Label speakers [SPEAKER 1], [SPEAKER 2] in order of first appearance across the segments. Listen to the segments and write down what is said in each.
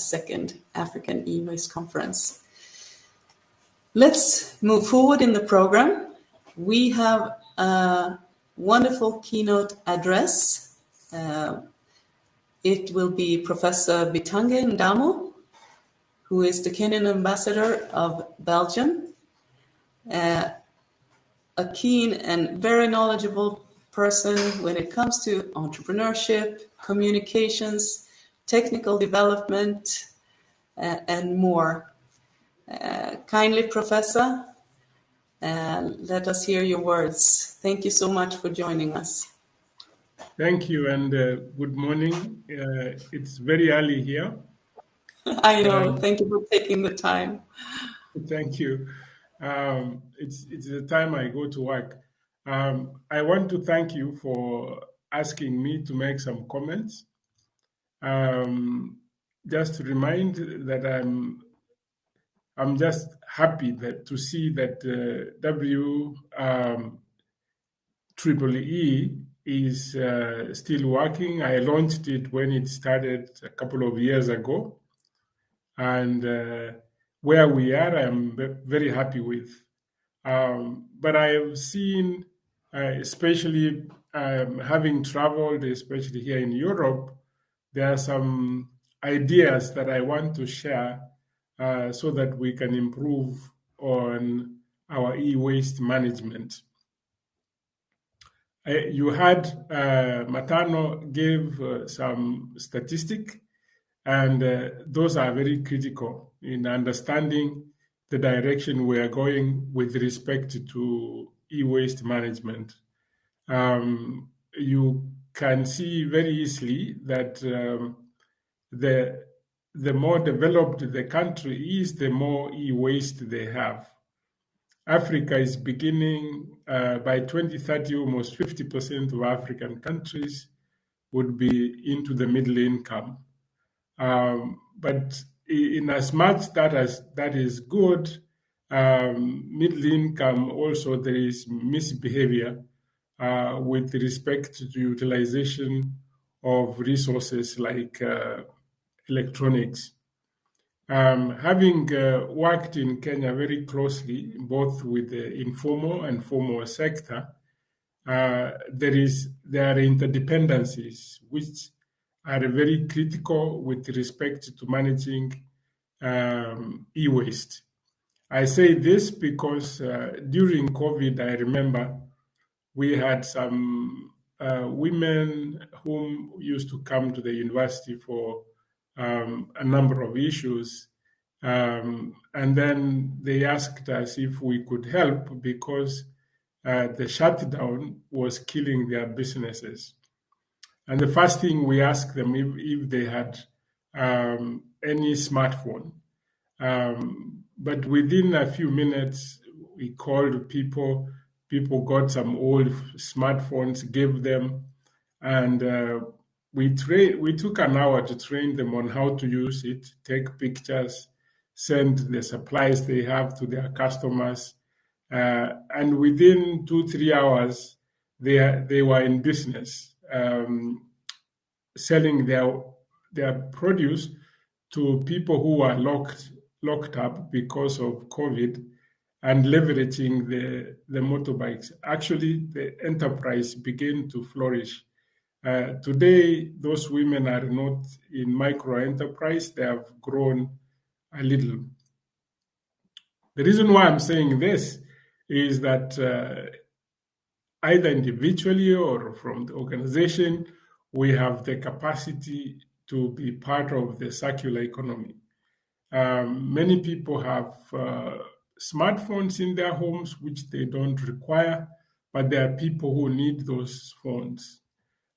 [SPEAKER 1] second African e-waste conference. Let's move forward in the program. We have a wonderful keynote address. It will be Professor Bitange Ndemo, who is the Kenyan ambassador of Belgium, a keen and very knowledgeable person when it comes to entrepreneurship, communications, technical development, and more. Kindly, Professor, let us hear your words. Thank you so much for joining us.
[SPEAKER 2] Thank you, and good morning. It's very early here.
[SPEAKER 1] I know. Thank you for taking the time.
[SPEAKER 2] Thank you. It's the time I go to work. I want to thank you for asking me to make some comments. Just to remind that I'm just happy to see that WEEE is still working. I launched it when it started a couple of years ago, and where we are, I'm very happy with. But I have seen, especially having traveled, especially here in Europe, there are some ideas that I want to share so that we can improve on our e-waste management. You had Matano gave some statistic, and those are very critical in understanding the direction we are going with respect to e-waste management. You can see very easily that the more developed the country is, the more e-waste they have. Africa is beginning, by 2030, almost 50% of African countries would be into the middle income. But in as much that is good, middle income also there is misbehavior with respect to utilization of resources like electronics. Having worked in Kenya very closely, both with the informal and formal sector, there are interdependencies which are very critical with respect to managing e-waste. I say this because during COVID, I remember we had some women whom used to come to the university for a number of issues. And then they asked us if we could help because the shutdown was killing their businesses. And the first thing we asked them if they had any smartphone. But within a few minutes, we called people. People got some old smartphones, gave them, and we took an hour to train them on how to use it, take pictures, send the supplies they have to their customers, and within 2-3 hours, they were in business, selling their produce to people who were locked up because of COVID, and leveraging the motorbikes. Actually, the enterprise began to flourish. Today, those women are not in micro enterprise, they have grown a little. The reason why I'm saying this is that either individually or from the organization, we have the capacity to be part of the circular economy. Many people have smartphones in their homes, which they don't require, but there are people who need those phones.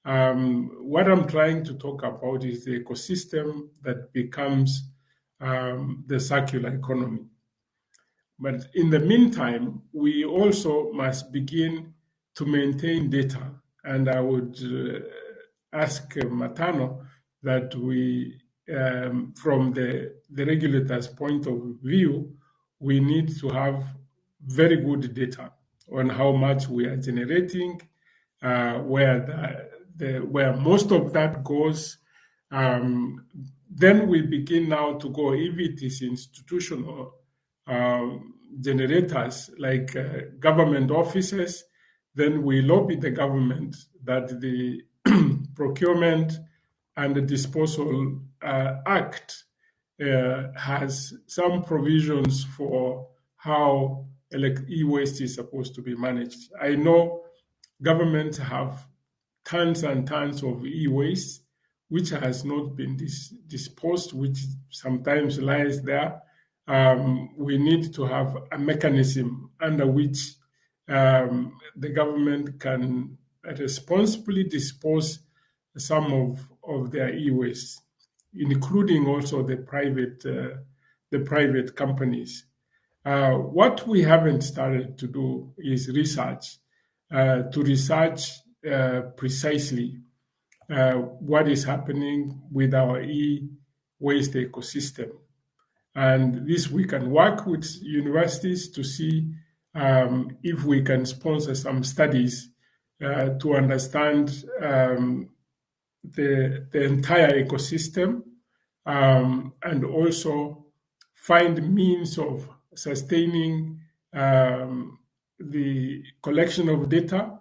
[SPEAKER 2] What I'm trying to talk about is the ecosystem that becomes the circular economy. But in the meantime, we also must begin to maintain data. And I would ask Matano that we, from the regulator's point of view, we need to have very good data on how much we are generating, where most of that goes Then we begin now to go, if it is institutional generators like government offices, then we lobby the government that the Procurement and the Disposal Act has some provisions for how e-waste is supposed to be managed. I know governments have tons and tons of e-waste which has not been disposed, which sometimes lies there. We need to have a mechanism under which the government can responsibly dispose some of their e-waste, including also the private companies. What we haven't started to do is research, to research precisely what is happening with our e-waste ecosystem. And this we can work with universities to see if we can sponsor some studies to understand the entire ecosystem, and also find means of sustaining the collection of data,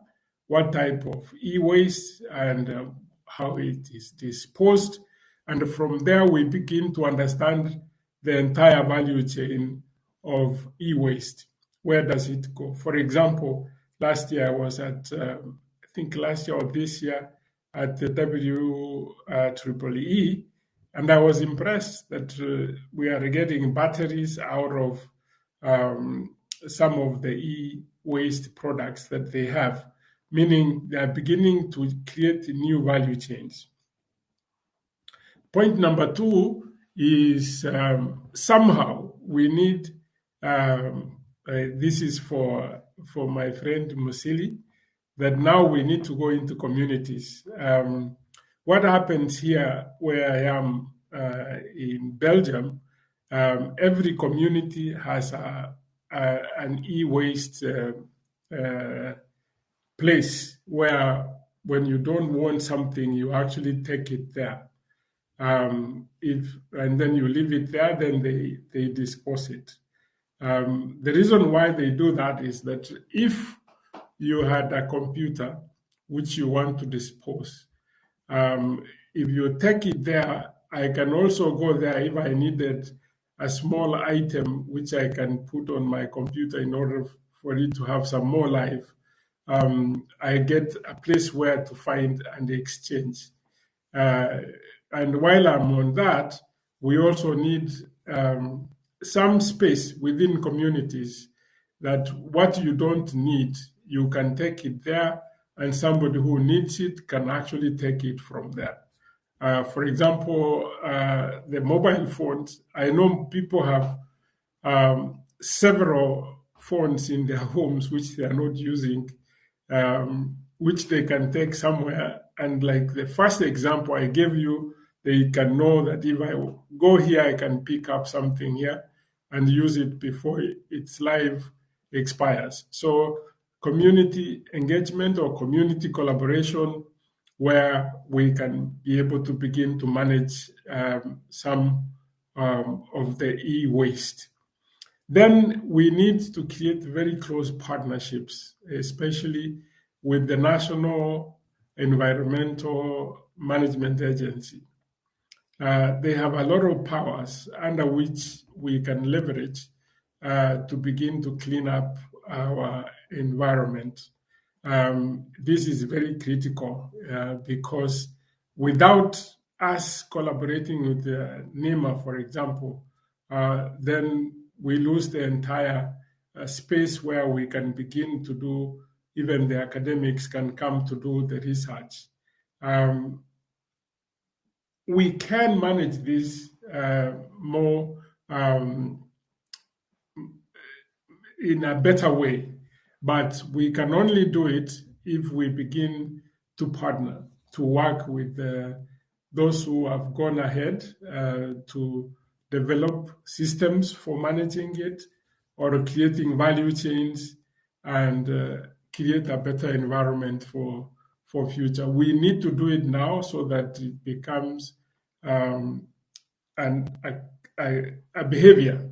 [SPEAKER 2] what type of e-waste and how it is disposed. And from there, we begin to understand the entire value chain of e-waste. Where does it go? For example, last year I was at, I think last year or this year, at the WEEE, and I was impressed that we are getting batteries out of some of the e-waste products that they have, meaning they are beginning to create new value chains. Point number two is somehow we need, this is for my friend Musili, that now we need to go into communities. What happens here where I am in Belgium, every community has an e-waste place where when you don't want something, you actually take it there. And then you leave it there, then they dispose it. The reason why they do that is that if you had a computer which you want to dispose, if you take it there, I can also go there if I needed a small item which I can put on my computer in order for it to have some more life. I get a place where to find and exchange. And while I'm on that, we also need some space within communities that what you don't need, you can take it there, and somebody who needs it can actually take it from there. For example, the mobile phones, I know people have several phones in their homes which they are not using, which they can take somewhere. And like the first example I gave you, they can know that if I go here, I can pick up something here and use it before its life expires. So community engagement or community collaboration where we can be able to begin to manage some of the e-waste. Then we need to create very close partnerships, especially with the National Environmental Management Agency. They have a lot of powers under which we can leverage to begin to clean up our environment. This is very critical because without us collaborating with NEMA, for example, then we lose the entire space where we can begin to do, even the academics can come to do the research. We can manage this more in a better way, but we can only do it if we begin to partner, to work with those who have gone ahead to develop systems for managing it or creating value chains and create a better environment for future. We need to do it now so that it becomes a behavior,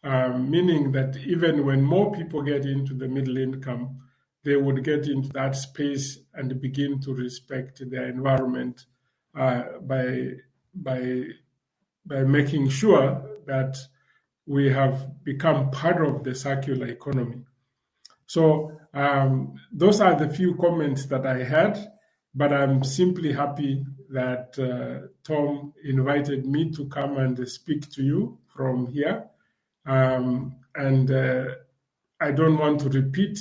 [SPEAKER 2] meaning that even when more people get into the middle income, they would get into that space and begin to respect their environment by making sure that we have become part of the circular economy. So those are the few comments that I had, but I'm simply happy that Tom invited me to come and speak to you from here. And I don't want to repeat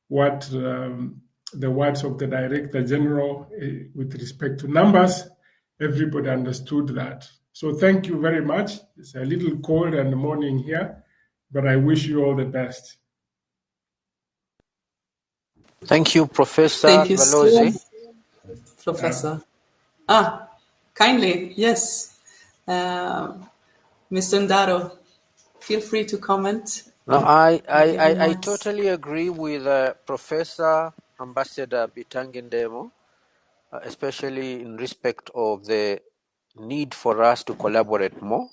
[SPEAKER 2] what the words of the Director General with respect to numbers. Everybody understood that. So thank you very much. It's a little cold and morning here, but I wish you all the best.
[SPEAKER 3] Thank you, Professor
[SPEAKER 1] Thank you so
[SPEAKER 3] Balozi.
[SPEAKER 1] much, Professor. Kindly, yes. Mr. Ndaro, feel free to comment.
[SPEAKER 3] No, I
[SPEAKER 1] Given
[SPEAKER 3] totally agree with Professor Ambassador Bitange Ndemo, especially in respect of the need for us to collaborate more.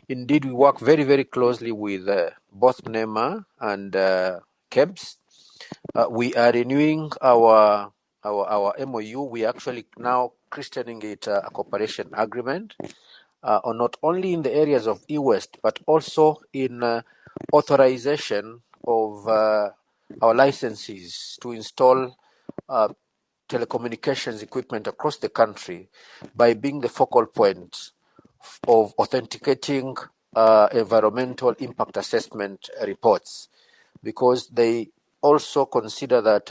[SPEAKER 3] Indeed, we work very, very closely with both NEMA and KEBS. We are renewing our MOU. We are actually now christening it a cooperation agreement, or not only in the areas of e-waste, but also in authorization of our licensees to install telecommunications equipment across the country by being the focal point of authenticating environmental impact assessment reports, because they also consider that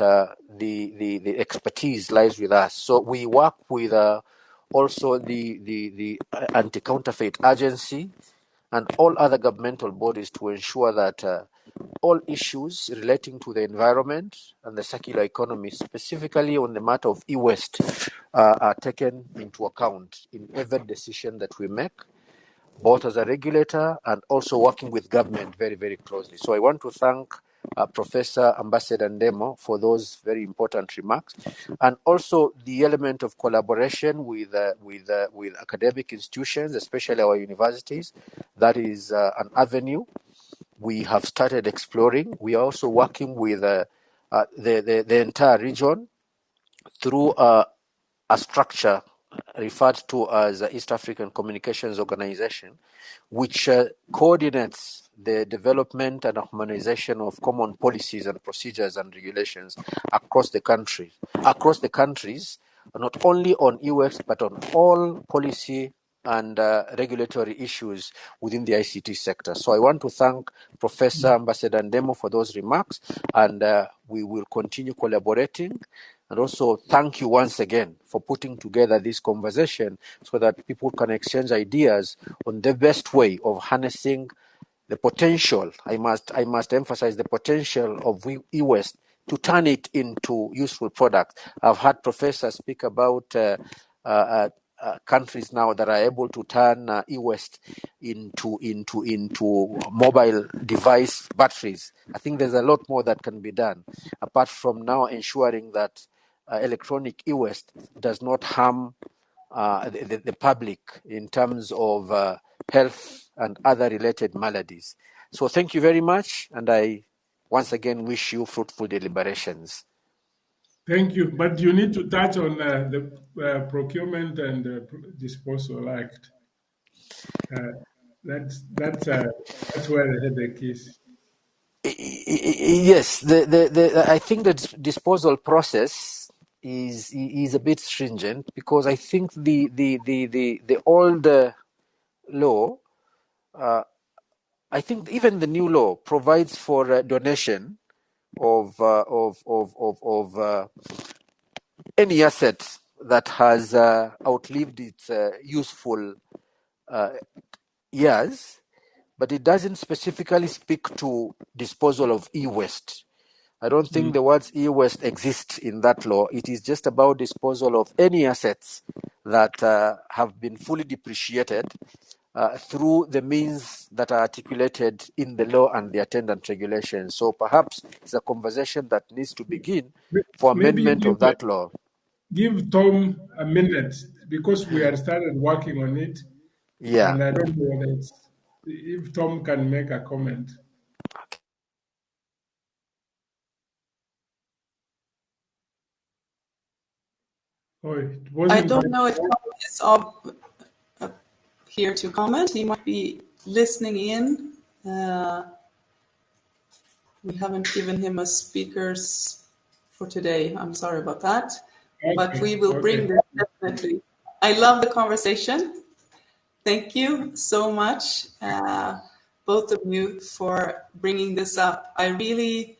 [SPEAKER 3] the expertise lies with us. So we work with also the anti-counterfeit agency and all other governmental bodies to ensure that all issues relating to the environment and the circular economy, specifically on the matter of e-waste, are taken into account in every decision that we make, both as a regulator and also working with government very, very closely. So I want to thank Professor Ambassador Ndemo for those very important remarks, and also the element of collaboration with academic institutions, especially our universities. That is an avenue we have started exploring. We are also working with the entire region through a structure referred to as the East African Communications Organization, which coordinates the development and harmonization of common policies and procedures and regulations across the countries, not only on e-waste, but on all policy and regulatory issues within the ICT sector. So I want to thank Professor Ambassador Ndemo for those remarks, and we will continue collaborating. And also thank you once again for putting together this conversation so that people can exchange ideas on the best way of harnessing the potential. I must emphasize the potential of e-waste to turn it into useful products. I've heard professors speak about countries now that are able to turn e-waste into mobile device batteries. I think there's a lot more that can be done, apart from now ensuring that electronic e-waste does not harm the public in terms of health and other related maladies. So thank you very much, and I once again wish you fruitful deliberations.
[SPEAKER 2] Thank you. But you need to touch on the Procurement and Disposal Act. That's where the headache is.
[SPEAKER 3] Yes, I think the disposal process is a bit stringent, because I think the old law, I think even the new law provides for donation of any asset that has outlived its useful years, but it doesn't specifically speak to disposal of e-waste. I don't think the words e-waste exist in that law. It is just about disposal of any assets that have been fully depreciated through the means that are articulated in the law and the attendant regulations. So perhaps it's a conversation that needs to begin for amendment of that law.
[SPEAKER 2] Give Tom a minute, because we have started working on it.
[SPEAKER 3] Yeah.
[SPEAKER 2] And I don't know whether if Tom can make a comment. Oh, it
[SPEAKER 1] I
[SPEAKER 2] wasn't.
[SPEAKER 1] don't know if Tom is up here to comment. He might be listening in. We haven't given him a speakers for today. I'm sorry about that. But we will bring this definitely. I love the conversation. Thank you so much, both of you, for bringing this up. I really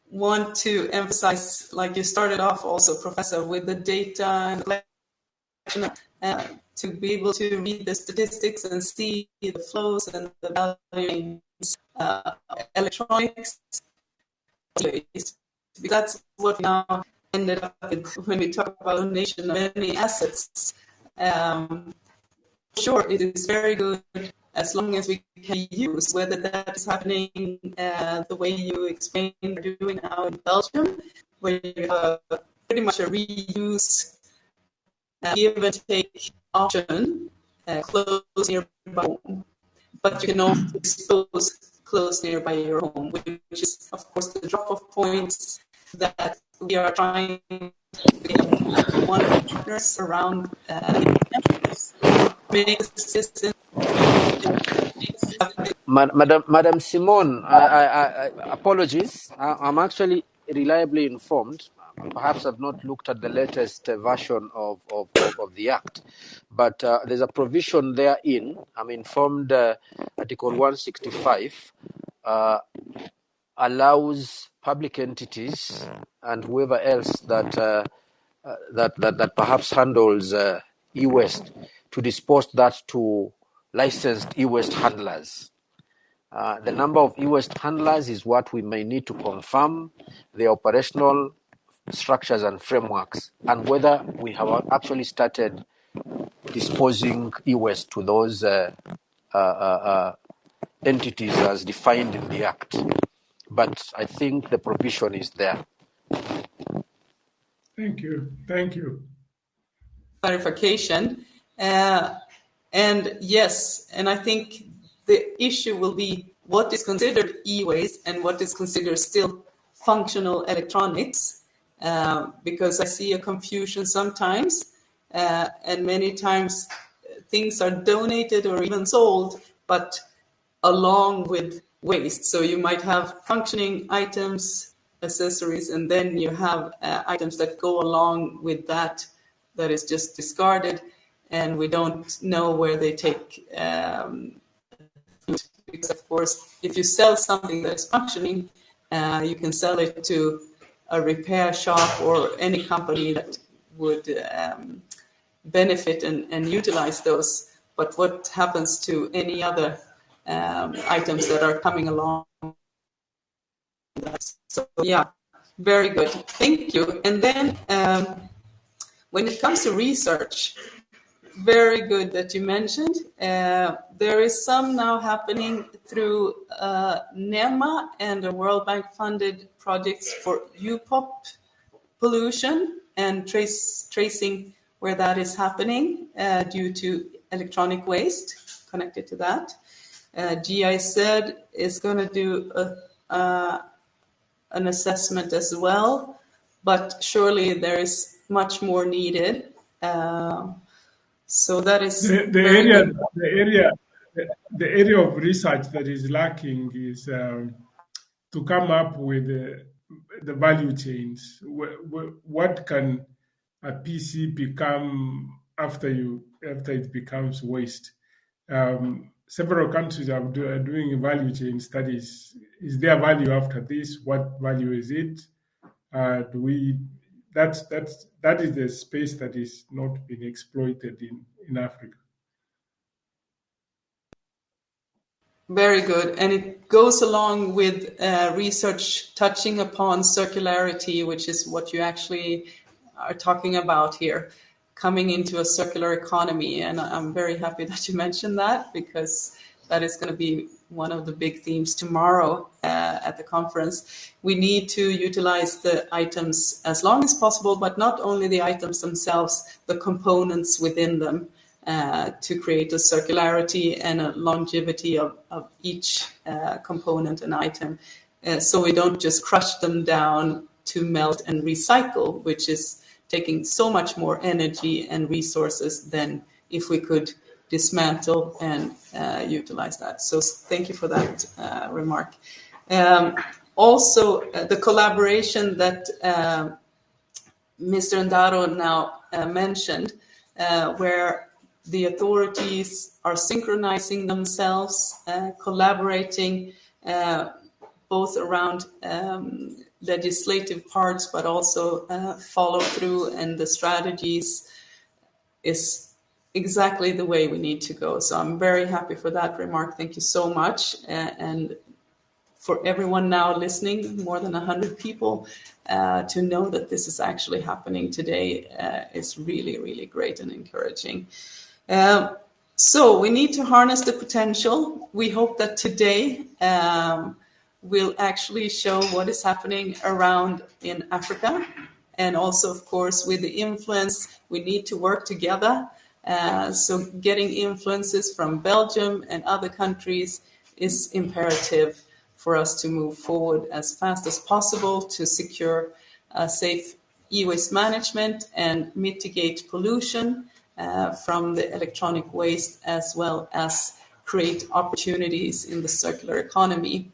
[SPEAKER 1] want to emphasize, like you started off also, Professor, with the data and collection, to be able to read the statistics and see the flows and the values, electronics. That's what we now ended up with when we talk about donation of any assets. Sure, it is very good as long as we can use, whether that is happening the way you explained you're doing now in Belgium, where you have pretty much a reuse give and take option close nearby home. But you can also dispose close nearby your home, which is, of course, the drop-off points that we are trying to have one of the partners around make the system.
[SPEAKER 3] Madam Simone, I apologies. I'm actually reliably informed. Perhaps I've not looked at the latest version of the Act, but there's a provision therein. I'm informed Article 165 allows public entities and whoever else that perhaps handles e-waste to dispose that to licensed e-waste handlers. The number of e-waste handlers is what we may need to confirm, the operational structures and frameworks, and whether we have actually started disposing e-waste to those entities as defined in the Act. But I think the provision is there.
[SPEAKER 2] Thank you. Thank you.
[SPEAKER 1] Clarification. And yes, and I think the issue will be what is considered e-waste and what is considered still functional electronics, because I see a confusion sometimes, and many times things are donated or even sold, but along with waste. So you might have functioning items, accessories, and then you have items that go along with that is just discarded, and we don't know where they take. Because of course, if you sell something that is functioning, you can sell it to a repair shop or any company that would benefit and utilize those. But what happens to any other items that are coming along? So yeah, very good. Thank you. And then when it comes to research, very good that you mentioned. There is some now happening through Ndemo and the World Bank funded projects for UPOP pollution and tracing where that is happening due to electronic waste connected to that. GIZ is going to do an assessment as well, but surely there is much more needed. So that is
[SPEAKER 2] The area of research that is lacking is to come up with the value chains. What can a PC become after it becomes waste? Several countries are doing value chain studies. Is there value after this? What value is it? That is the space that is not being exploited in Africa.
[SPEAKER 1] Very good. And it goes along with research touching upon circularity, which is what you actually are talking about here, coming into a circular economy. And I'm very happy that you mentioned that, because that is going to be one of the big themes tomorrow at the conference. We need to utilize the items as long as possible, but not only the items themselves, the components within them. to create a circularity and a longevity of each component and item. So we don't just crush them down to melt and recycle, which is taking so much more energy and resources than if we could dismantle and utilize that. So thank you for that remark. Also, the collaboration that Mr. Ndaro now mentioned, where the authorities are synchronizing themselves, collaborating both around legislative parts, but also follow through and the strategies, is exactly the way we need to go. So I'm very happy for that remark. Thank you so much. And for everyone now listening, more than 100 people, to know that this is actually happening today is really, really great and encouraging. So we need to harness the potential. We hope that today will actually show what is happening around in Africa. And also, of course, with the influence, we need to work together. So getting influences from Belgium and other countries is imperative for us to move forward as fast as possible to secure safe e-waste management and mitigate pollution from the electronic waste, as well as create opportunities in the circular economy.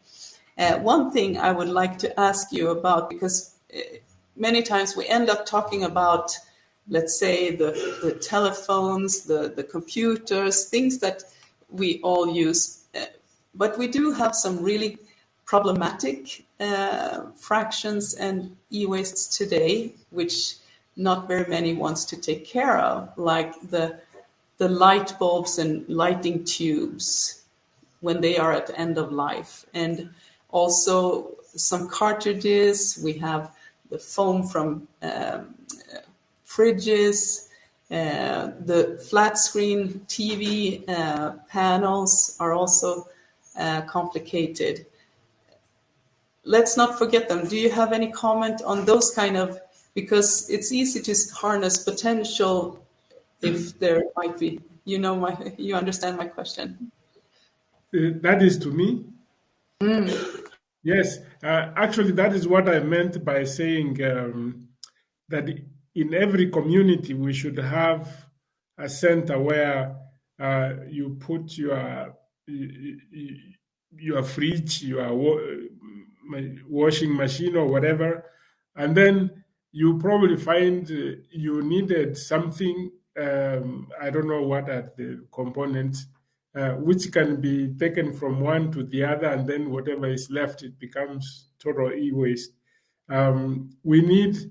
[SPEAKER 1] One thing I would like to ask you about, because many times we end up talking about, let's say, the telephones, the computers, things that we all use, but we do have some really problematic fractions and e-wastes today, which not very many wants to take care of, like the light bulbs and lighting tubes when they are at the end of life. And also some cartridges, we have the foam from fridges, the flat screen TV panels are also complicated. Let's not forget them. Do you have any comment on those kind of, because it's easy to harness potential if there might be, you understand my question?
[SPEAKER 2] That is to me? Yes, actually, that is what I meant by saying that in every community we should have a center where you put your fridge, your washing machine or whatever, and then you probably find you needed something, I don't know what are the components, which can be taken from one to the other, and then whatever is left, it becomes total e-waste. We need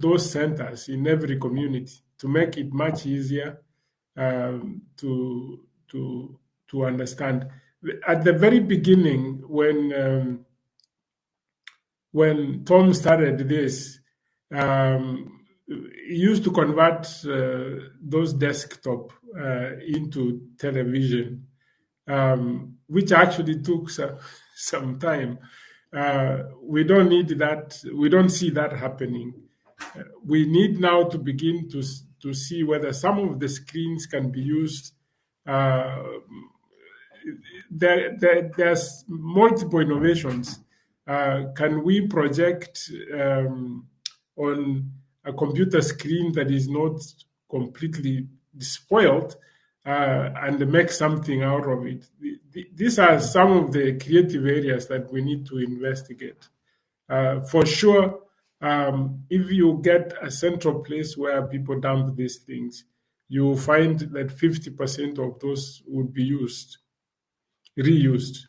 [SPEAKER 2] those centers in every community to make it much easier to understand. At the very beginning, when Tom started this, he used to convert those desktop into television, which actually took some time. We don't need that. We don't see that happening. We need now to begin to see whether some of the screens can be used. There's multiple innovations. Can we project on a computer screen that is not completely spoiled and make something out of it? These are some of the creative areas that we need to investigate. For sure, if you get a central place where people dump these things, you will find that 50% of those would be reused.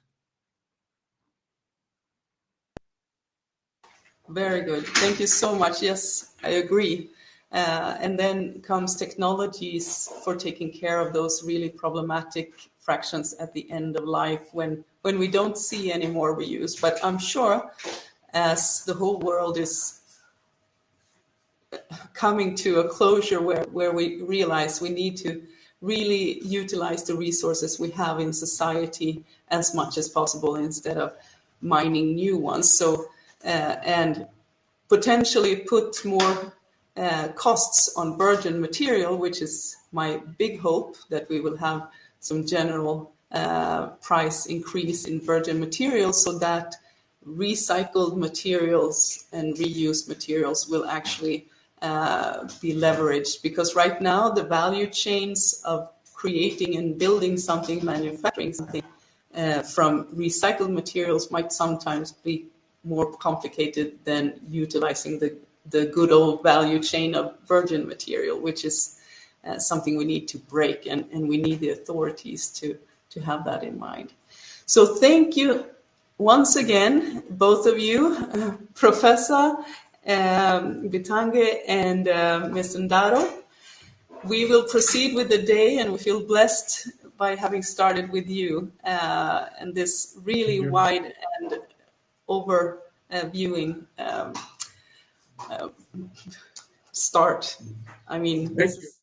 [SPEAKER 1] Very good. Thank you so much. Yes, I agree. And then comes technologies for taking care of those really problematic fractions at the end of life when we don't see any more reuse. But I'm sure as the whole world is coming to a closure where we realize we need to really utilize the resources we have in society as much as possible instead of mining new ones. So and potentially put more costs on virgin material, which is my big hope that we will have some general price increase in virgin materials so that recycled materials and reused materials will actually be leveraged. Because right now the value chains of creating and building something, manufacturing something from recycled materials might sometimes be more complicated than utilizing the good old value chain of virgin material, which is something we need to break, and we need the authorities to have that in mind. So thank you once again, both of you, Professor Bitange and Mr. Ndaro. We will proceed with the day, and we feel blessed by having started with you and this really wide and overviewing start. I mean, this